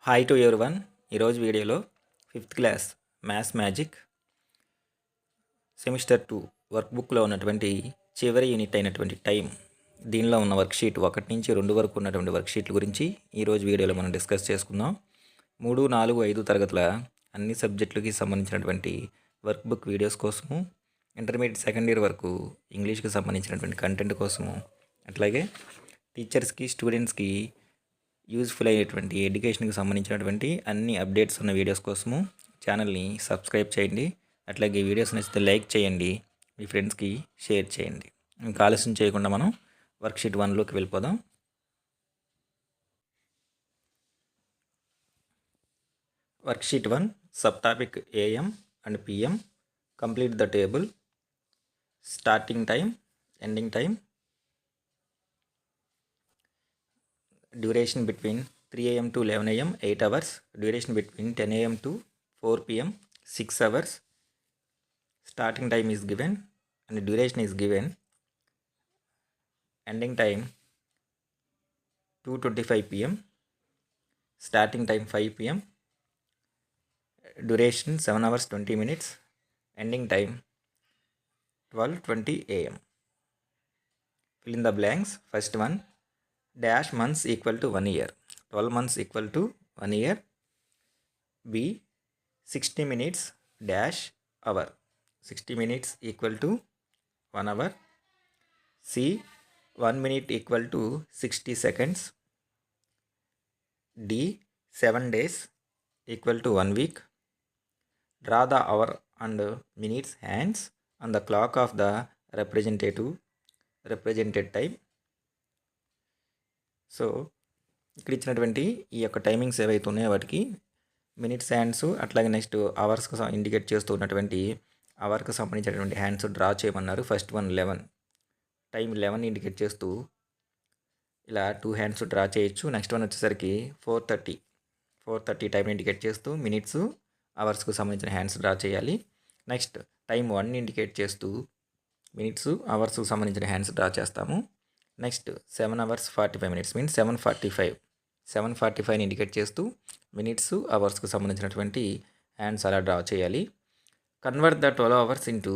Hi to everyone. ఈరోజు వీడియోలో 5th class maths magic semester 2 work బుక్లో ఉన్నటువంటి చివరి యూనిట్ అయినటువంటి టైం, దీనిలో ఉన్న వర్క్షీట్ 1 నుంచి 2 వరకు ఉన్నటువంటి వర్క్షీట్ల గురించి ఈరోజు వీడియోలో మనం డిస్కస్ చేసుకుందాం. 3, 4, 5 తరగతుల అన్ని సబ్జెక్టులకి సంబంధించినటువంటి వర్క్ బుక్ వీడియోస్ కోసము, ఇంటర్మీడియట్ సెకండ్ ఇయర్ వరకు ఇంగ్లీష్కి సంబంధించినటువంటి కంటెంట్ కోసము, అట్లాగే టీచర్స్కి స్టూడెంట్స్కి యూజ్ఫుల్ అయ్యేటువంటి ఎడ్యుకేషన్కి సంబంధించినటువంటి అన్ని అప్డేట్స్ ఉన్న వీడియోస్ కోసము ఛానల్ని సబ్స్క్రైబ్ చేయండి. అట్లాగే వీడియోస్ నచ్చితే లైక్ చేయండి, మీ ఫ్రెండ్స్కి షేర్ చేయండి. ఇంకా ఆలస్యం చేయకుండా మనం వర్క్షీట్ 1లోకి వెళ్ళిపోదాం. Worksheet 1 sub topic AM and PM. Complete the table. Starting time, ending time, duration between 3 AM to 11 AM 8 hours, duration between 10 AM to 4 PM 6 hours, starting time is given and duration is given, ending time 2:25 PM, starting time 5 PM, duration 7 hours 20 minutes, ending time 12:20 AM. Fill in the blanks. First one, dash months equal to 1 year. 12 months equal to 1 year. B, 60 minutes dash hour. 60 minutes equal to 1 hour. C, 1 minute equal to 60 seconds. D, 7 days equal to 1 week. Draw the hour and minutes hands on the clock of the represented time. So ఇక్కడ ఇచ్చినటువంటి ఈ యొక్క timings ఏవైతే ఉన్నాయో వాటికి minutes hands, అట్లాగే next అవర్స్కి indicate చేస్తూ ఉన్నటువంటి అవర్కి సంబంధించినటువంటి హ్యాండ్స్ డ్రా చేయమన్నారు. ఫస్ట్ వన్ 11, టైం 11 ఇండికేట్ చేస్తూ ఇలా 2 హ్యాండ్స్ డ్రా చేయొచ్చు. నెక్స్ట్ వన్ వచ్చేసరికి 4:30 టైం ఇండికేట్ చేస్తూ మినిట్స్ అవర్స్కు సంబంధించిన హ్యాండ్స్ డ్రా చేయాలి. నెక్స్ట్ టైం 1 ఇండికేట్ చేస్తూ మినిట్స్ అవర్స్కు సంబంధించిన హ్యాండ్స్ డ్రా చేస్తాము. Next 7 hours 45 minutes means 7:45 indicate చేస్తూ మినిట్స్ అవర్స్కు సంబంధించినటువంటి హ్యాండ్స్ అలా డ్రా చేయాలి. Convert the 12 hours into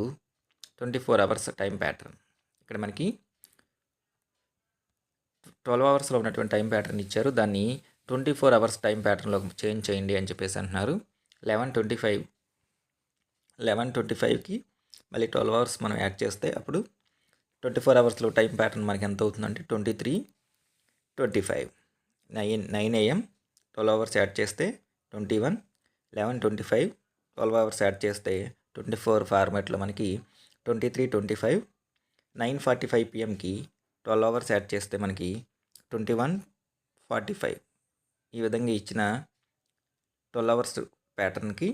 24 hours time pattern. ఇక్కడ మనకి 12 hours ఉన్నటువంటి టైం ప్యాటర్న్ ఇచ్చారు, దాన్ని 24 hours టైం ప్యాటర్న్లో చేంజ్ చేయండి అని చెప్పేసి అంటున్నారు. 11:25కి మళ్ళీ 12 hours మనం యాడ్ చేస్తే అప్పుడు 24 hours టైం ప్యాటర్న్ మనకి ఎంత అవుతుందంటే 23:25. 9 AM 12 hours యాడ్ చేస్తే 21, 11:25 12 hours యాడ్ చేస్తే 24 ఫార్మాట్లో మనకి 23:25. 9:45 PMకి 12 hours యాడ్ చేస్తే మనకి 21:45. ఈ విధంగా ఇచ్చిన 12 hours ప్యాటర్న్కి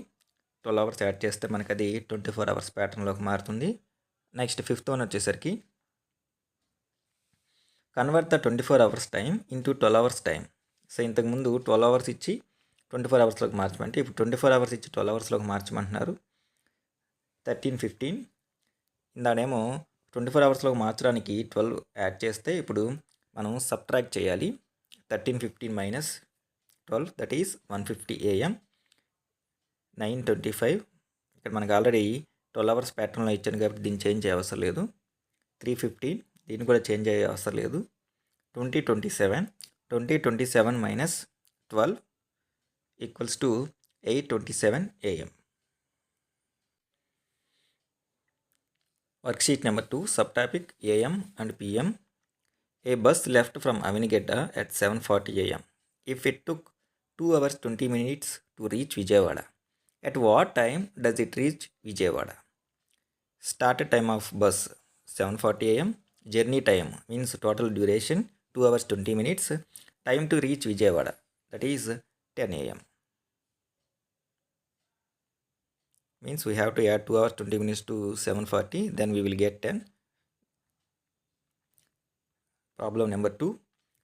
12 hours యాడ్ చేస్తే మనకి అది 24 hours ప్యాటర్న్లోకి మారుతుంది. నెక్స్ట్ 5th వన్ వచ్చేసరికి convert the 24 hours time into 12 hours time. So ఇంతకుముందు 12 hours ఇచ్చి 24 hours మార్చమంటే ఇప్పుడు 24 hours ఇచ్చి 12 hours మార్చమంటున్నారు. 13:15. ఇందానేమో 24 hours మార్చడానికి 12 యాడ్ చేస్తే ఇప్పుడు మనం సబ్ట్రాక్ట్ చేయాలి. 13:15 మైనస్ 12 దట్ ఈస్ 1:50 AM. 9:25 ఇక్కడ మనకు ఆల్రెడీ 12 hours ప్యాటర్న్లో ఇచ్చాను కాబట్టి దీన్ని చేంజ్ చేయ అవసరం లేదు. 3:15 దీన్ని కూడా చేంజ్ అయ్యే అవసరం లేదు. 20:27 minus 12 equals to 8:27 AM. Worksheet number 2 sub topic AM and PM. A bus left from Avanigadda at 7:40 AM. If it took 2 hours 20 minutes to reach Vijayawada, at what time does it reach Vijayawada? Started time of bus 7:40 AM. Journey time means total duration 2 hours 20 minutes. Time to reach Vijayawada, that is 10 AM. Means we have to add 2 hours 20 minutes to 7:40, then we will get 10. Problem number 2.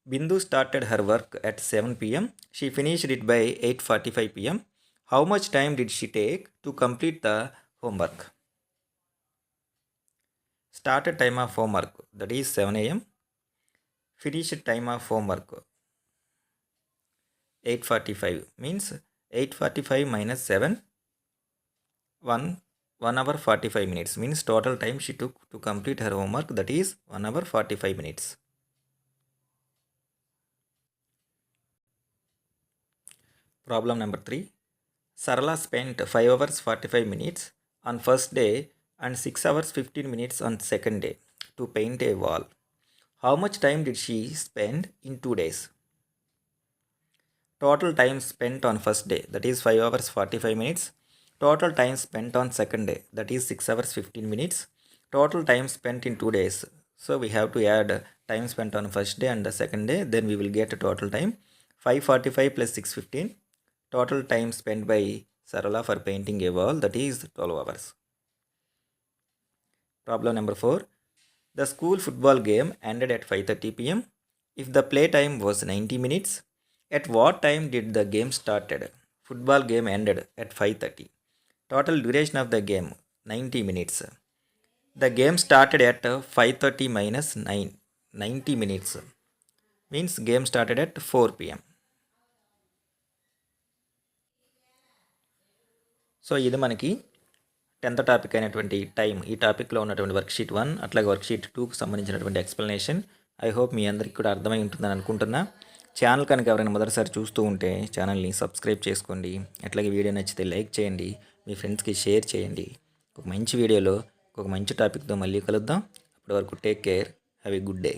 Bindu started her work at 7 PM. She finished it by 8:45 PM. How much time did she take to complete the homework? Started time of homework, that is 7 AM. Finished time of homework 8:45 means 8:45 minus 7, 1 hour 45 minutes means total time she took to complete her homework, that is 1 hour 45 minutes. Problem number 3. Sarala spent 5 hours 45 minutes on first day and 6 hours 15 minutes on second day to paint a wall. How much time did she spend in 2 days? Total time spent on first day, that is 5 hours 45 minutes. Total time spent on second day, that is 6 hours 15 minutes. Total time spent in 2 days. So we have to add time spent on first day and the second day, then we will get a total time 5:45 plus 6:15. Total time spent by Sarala for painting a wall, that is 12 hours. Problem number 4. The school football game ended at 5:30 p.m. If the play time was 90 minutes, at what time did the game started? Football game ended at 5:30. Total duration of the game 90 minutes. The game started at 5:30 minus 9, 90 minutes means game started at 4 p.m. So ఇది మనకి 10th topic అయినటువంటి time, ఈ టాపిక్లో ఉన్నటువంటి worksheet 1 అట్లాగే worksheet 2కు సంబంధించినటువంటి explanation. I hope మీ అందరికీ కూడా అర్థమై ఉంటుందని అనుకుంటున్నా. ఛానల్ కనుక ఎవరైనా మొదటిసారి చూస్తూ ఉంటే ఛానల్ని సబ్స్క్రైబ్ చేసుకోండి. అట్లాగే వీడియో నచ్చితే లైక్ చేయండి, మీ ఫ్రెండ్స్కి షేర్ చేయండి. ఒక మంచి వీడియోలో ఒక మంచి టాపిక్తో మళ్ళీ కలుద్దాం. అప్పటి వరకు take care, have a good day.